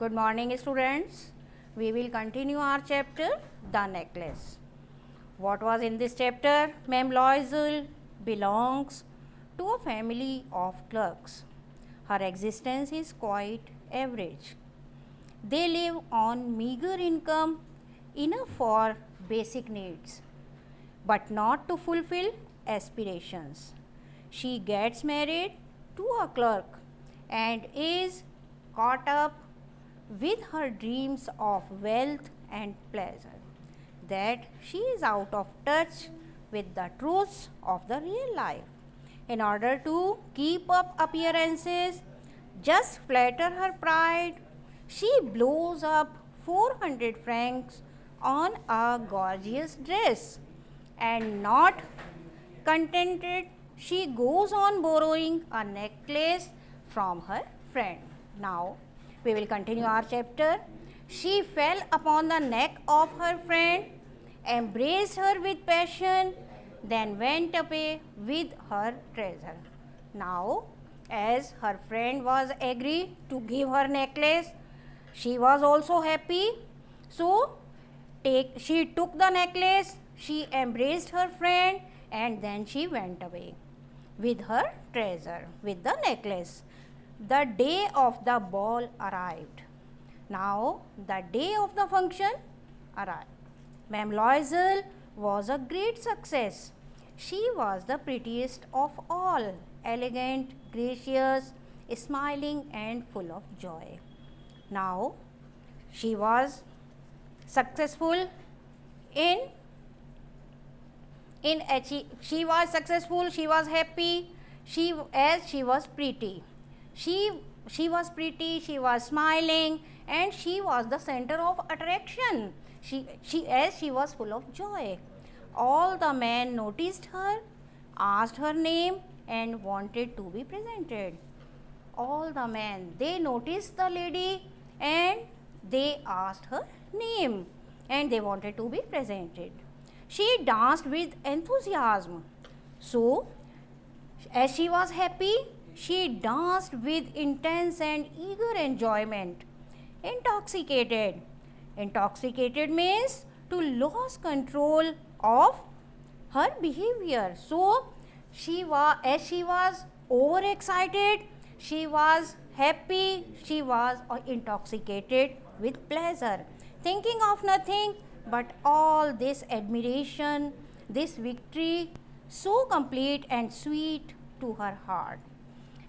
Good morning, students. We will continue our chapter, The Necklace. What was in this chapter? Ma'am Loisel belongs to a family of clerks. Her existence is quite average. They live on meager income, enough for basic needs, but not to fulfill aspirations. She gets married to a clerk and is caught up with her dreams of wealth and pleasure, that she is out of touch with the truths of the real life. In order to keep up appearances, just flatter her pride, she blows up 400 francs on a gorgeous dress, and not contented, she goes on borrowing a necklace from her friend. Now, we will continue our chapter. She fell upon the neck of her friend, embraced her with passion, then went away with her treasure. Now, as her friend was agreed to give her necklace, she was also happy. So, she took the necklace, she embraced her friend, and then she went away with her treasure, with the necklace. The day of the ball arrived. Now, the day of the function arrived. Ma'am Loisel was a great success. She was the prettiest of all, elegant, gracious, smiling, and full of joy. Now, she was successful she was successful, she was happy, she was pretty. She was pretty, she was smiling, and she was the center of attraction. She was full of joy. All the men noticed her, asked her name, and wanted to be presented. All the men, they noticed the lady and they asked her name and they wanted to be presented. She danced with enthusiasm. So, as she was happy, she danced with intense and eager enjoyment. Intoxicated. Intoxicated means to lose control of her behavior. So, as she was overexcited, she was happy, she was intoxicated with pleasure, thinking of nothing but all this admiration, this victory, so complete and sweet to her heart.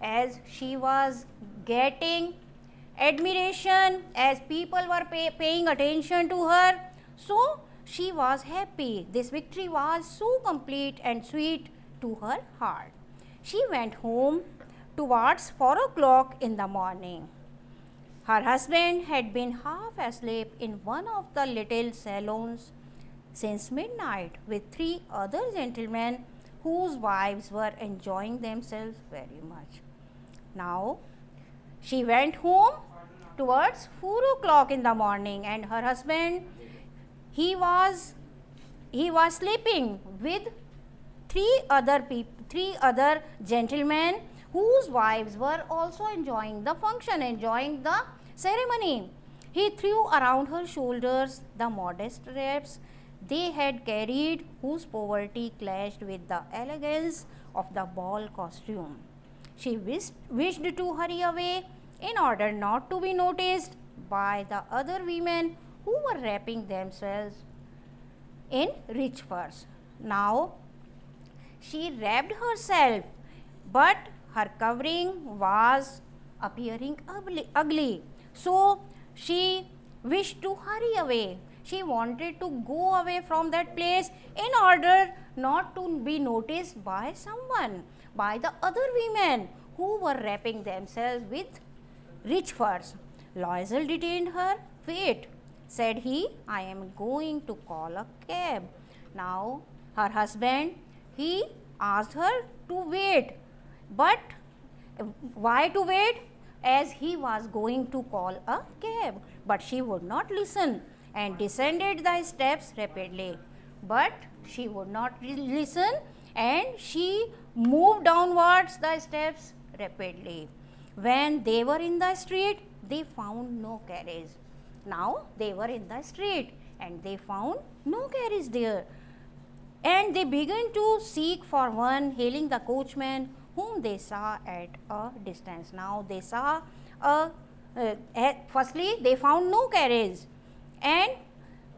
As she was getting admiration, as people were paying attention to her, so she was happy. This victory was so complete and sweet to her heart. She went home towards 4 o'clock in the morning. Her husband had been half asleep in one of the little salons since midnight with 3 other gentlemen whose wives were enjoying themselves very much. Now, she went home towards 4 o'clock in the morning, and her husband, he was sleeping with 3 other gentlemen whose wives were also enjoying the function, enjoying the ceremony. He threw around her shoulders the modest wraps they had carried, whose poverty clashed with the elegance of the ball costume. She wished to hurry away in order not to be noticed by the other women who were wrapping themselves in rich furs. Now, she wrapped herself, but her covering was appearing ugly. So, she wished to hurry away. She wanted to go away from that place in order not to be noticed by someone, by the other women who were wrapping themselves with rich furs. Loisel detained her. Wait, said he, I am going to call a cab. Now, her husband, he asked her to wait. But why to wait? As he was going to call a cab. But she would not listen and descended the steps rapidly. But she would not listen and she moved downwards the steps rapidly. When they were in the street, they found no carriage. Now they were in the street and they found no carriage there. And they began to seek for one, hailing the coachman whom they saw at a distance. Now they saw firstly they found no carriage and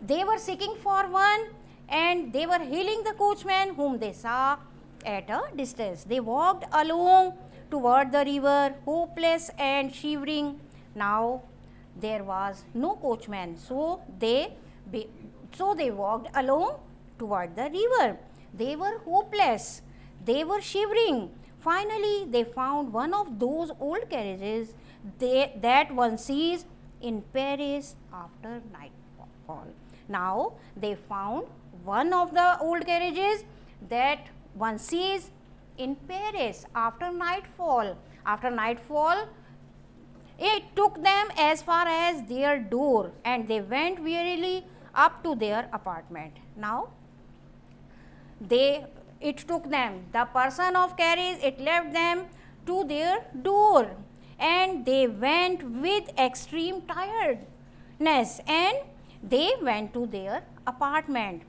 they were seeking for one and they were hailing the coachman whom they saw at a distance. They walked along toward the river, hopeless and shivering. Now there was no coachman, so they walked along toward the river. They were hopeless, they were shivering. Finally, they found one of those old carriages that one sees in Paris after nightfall. Now, they found one of the old carriages that one sees in Paris after nightfall. After nightfall, it took them as far as their door and they went wearily up to their apartment. Now, it took them, the person of carriage, it left them to their door and they went with extreme tiredness and they went to their apartment.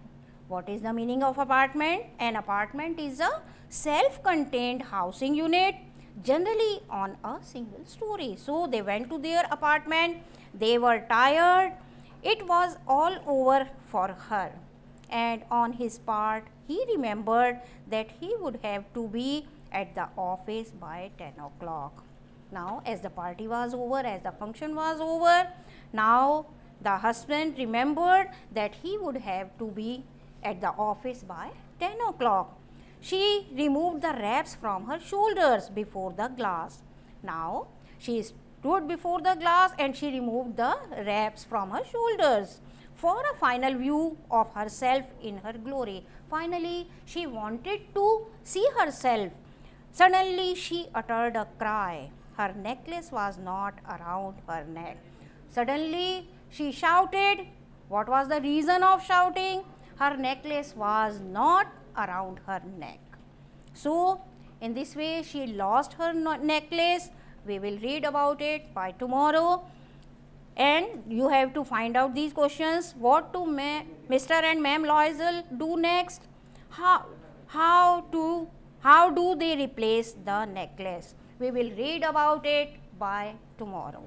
What is the meaning of apartment? An apartment is a self-contained housing unit generally on a single story. So they went to their apartment, they were tired, it was all over for her. And on his part, he remembered that he would have to be at the office by 10 o'clock. Now, as the party was over, as the function was over, now the husband remembered that he would have to be at the office by 10 o'clock. She removed the wraps from her shoulders before the glass. Now, she stood before the glass and she removed the wraps from her shoulders for a final view of herself in her glory. Finally, she wanted to see herself. Suddenly, she uttered a cry. Her necklace was not around her neck. Suddenly, she shouted. What was the reason of shouting? Her necklace was not around her neck. So, in this way, she lost her necklace. We will read about it by tomorrow. And you have to find out these questions. What do Mr. and Ma'am Loisel do next? How do they replace the necklace? We will read about it by tomorrow.